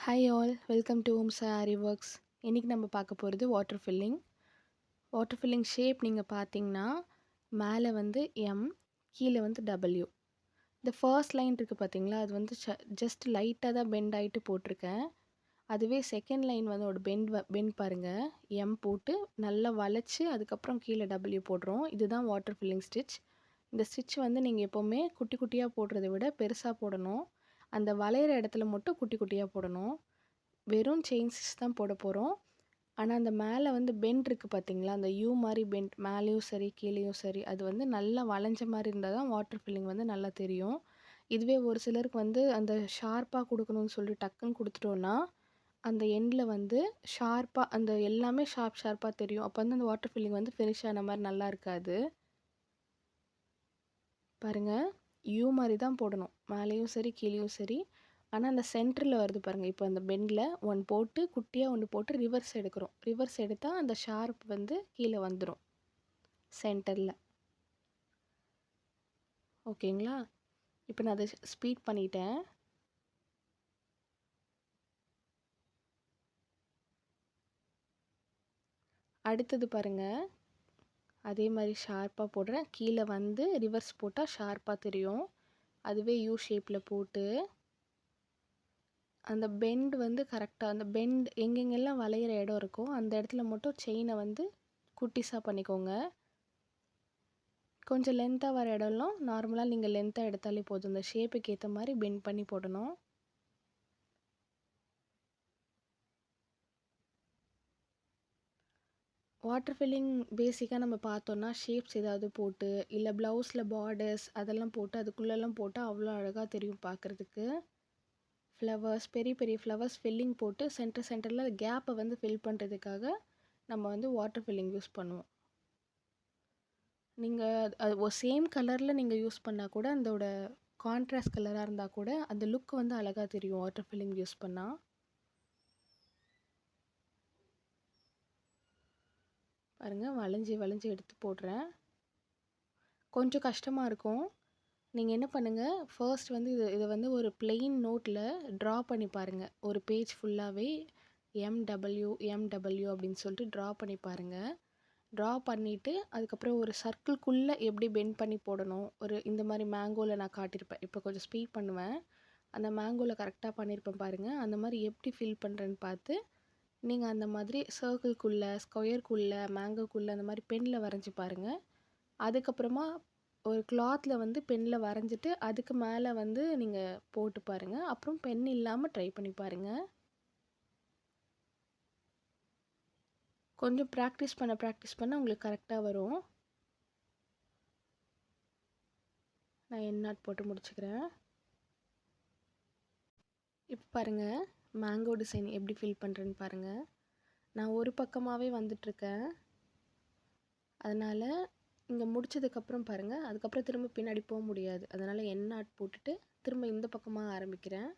Hi all, welcome to Om Sari works. இன்றைக்கி நம்ம பார்க்க போகிறது water filling. Water filling shape நீங்கள் பார்த்தீங்கன்னா மேலே வந்து எம், கீழே வந்து டபிள்யூ. இந்த ஃபர்ஸ்ட் லைன் இருக்குது பார்த்தீங்களா, அது வந்து ஜஸ்ட் லைட்டாக தான் பெண்ட் ஆகிட்டு போட்டிருக்கேன். அதுவே செகண்ட் லைன் வந்து ஒரு பெண்ட் பாருங்கள், எம் போட்டு நல்லா வளைச்சி அதுக்கப்புறம் கீழே டபிள்யூ போடுறோம். இதுதான் வாட்டர் ஃபில்லிங் ஸ்டிச். இந்த ஸ்டிச் வந்து நீங்கள் எப்போவுமே குட்டி குட்டியாக போடுறத விட பெருசாக போடணும். அந்த வளையிற இடத்துல மட்டும் குட்டி குட்டியாக போடணும். வெறும் செயின் ஸ்டிச் தான் போட போகிறோம். ஆனால் அந்த மேலே வந்து பெண்ட் இருக்குது பார்த்தீங்களா, அந்த யூ மாதிரி பெண்ட் மேலேயும் சரி கீழேயும் சரி, அது வந்து நல்லா வளைஞ்ச மாதிரி இருந்தால் தான் வாட்டர் ஃபில்லிங் வந்து நல்லா தெரியும். இதுவே ஒரு சிலருக்கு வந்து அந்த ஷார்ப்பாக கொடுக்கணும்னு சொல்லி டக்குன்னு கொடுத்துட்டோன்னா அந்த எண்டில் வந்து ஷார்ப்பாக அந்த எல்லாமே ஷார்ப்பாக தெரியும். அப்போ வந்து அந்த வாட்டர் ஃபில்லிங் வந்து ஃபினிஷ் ஆன மாதிரி நல்லா இருக்காது. பாருங்கள், யூ மாதிரி தான் போடணும், மேலேயும் சரி கீழேயும் சரி. ஆனால் அந்த சென்டரில் வருது பாருங்கள், இப்போ அந்த பெண்டில் ஒன்று போட்டு குட்டியாக ஒன்று போட்டு ரிவர்ஸ் எடுக்கிறோம். ரிவர்ஸ் எடுத்தால் அந்த ஷார்ப் வந்து கீழே வந்துடும் சென்டரில். ஓகேங்களா? இப்போ நான் அதை ஸ்பீட் பண்ணிட்டேன். அடுத்தது பாருங்கள், அதே மாதிரி ஷார்ப்பாக போடுறேன். கீழே வந்து ரிவர்ஸ் போட்டால் ஷார்ப்பாக தெரியும். அதுவே யூ ஷேப்பில் போட்டு அந்த பெண்ட் வந்து கரெக்டாக அந்த பெண்ட் எங்கெங்கெல்லாம் வளையிற இடம் இருக்கோ அந்த இடத்துல மட்டும் செயினை வந்து குட்டிஸாக பண்ணிக்கோங்க. கொஞ்சம் லென்த்தாக வர இடம்லாம் நார்மலாக நீங்கள் லென்த்தாக எடுத்தாலே போதும். இந்த ஷேப்புக்கு ஏற்ற மாதிரி பெண்ட் பண்ணி போடணும். வாட்டர் ஃபில்லிங் பேசிக்காக நம்ம பார்த்தோன்னா ஷேப்ஸ் ஏதாவது போட்டு இல்லை ப்ளவுஸில் பார்டர்ஸ் அதெல்லாம் போட்டு அதுக்குள்ளெல்லாம் போட்டால் அவ்வளோ அழகாக தெரியும் பார்க்குறதுக்கு. ஃப்ளவர்ஸ், பெரிய பெரிய ஃப்ளவர்ஸ் ஃபில்லிங் போட்டு சென்டரில் கேப்பை வந்து ஃபில் பண்ணுறதுக்காக நம்ம வந்து வாட்டர் ஃபில்லிங் யூஸ் பண்ணுவோம். நீங்கள் அது சேம் கலரில் நீங்கள் யூஸ் பண்ணால் கூட அதோட கான்ட்ராஸ்ட் கலராக இருந்தால் கூட அந்த லுக் வந்து அழகாக தெரியும் வாட்டர் ஃபில்லிங் யூஸ் பண்ணால். பாருங்கள், வளைஞ்சி வளைஞ்சி எடுத்து போடுறேன். கொஞ்சம் கஷ்டமாக இருக்கும். நீங்கள் என்ன பண்ணுங்கள், ஃபர்ஸ்ட் வந்து இதை வந்து ஒரு பிளெயின் நோட்டில் ட்ரா பண்ணி பாருங்கள். ஒரு பேஜ் ஃபுல்லாகவே எம்டபிள்யூ அப்படின்னு சொல்லிட்டு ட்ரா பண்ணி பாருங்கள். ட்ரா பண்ணிவிட்டு அதுக்கப்புறம் ஒரு சர்க்கிள்குள்ளே எப்படி பெண்ட் பண்ணி போடணும், ஒரு இந்த மாதிரி மேங்கோவில் நான் காட்டியிருப்பேன். இப்போ கொஞ்சம் ஸ்பீட் பண்ணுவேன். அந்த மேங்கோவில் கரெக்டாக பண்ணியிருப்பேன் பாருங்கள். அந்த மாதிரி எப்படி ஃபில் பண்ணுறேன்னு பார்த்து நீங்கள் அந்த மாதிரி சர்க்கிள்குள்ளே, ஸ்கொயருக்குள்ளே, மேங்கோக்குள்ளே அந்த மாதிரி பெனில் வரைஞ்சி பாருங்கள். அதுக்கப்புறமா ஒரு கிளாத்தில் வந்து பெனில் வரைஞ்சிட்டு அதுக்கு மேலே வந்து நீங்கள் போட்டு பாருங்கள். அப்புறம் பென் இல்லாமல் ட்ரை பண்ணி பாருங்கள். கொஞ்சம் ப்ராக்டிஸ் பண்ண உங்களுக்கு கரெக்டாக வரும். நான் என் நாட் போட்டு முடிச்சுக்கிறேன். இப்போ பாருங்கள், மேங்கோ டிசைன் எப்படி ஃபில் பண்ணுறேன்னு பாருங்கள். நான் ஒரு பக்கமாகவே வந்துட்டுருக்கேன். அதனால் இங்கே முடித்ததுக்கப்புறம் பாருங்கள், அதுக்கப்புறம் திரும்ப பின்னாடி போக முடியாது. அதனால் என் நாட் போட்டுட்டு திரும்ப இந்த பக்கமாக ஆரம்பிக்கிறேன்.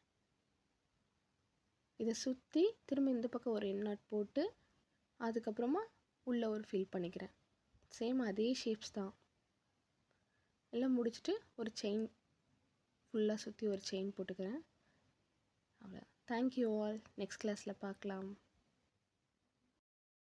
இதை சுற்றி திரும்ப இந்த பக்கம் ஒரு என் நாட் போட்டு அதுக்கப்புறமா உள்ளே ஒரு ஃபில் பண்ணிக்கிறேன். சேம் அதே ஷேப்ஸ் தான். எல்லாம் முடிச்சுட்டு ஒரு செயின் ஃபுல்லாக சுற்றி ஒரு செயின் போட்டுக்கிறேன். அவ்வளோ. Thank you all. நெக்ஸ்ட் கிளாஸில் பார்க்கலாம்.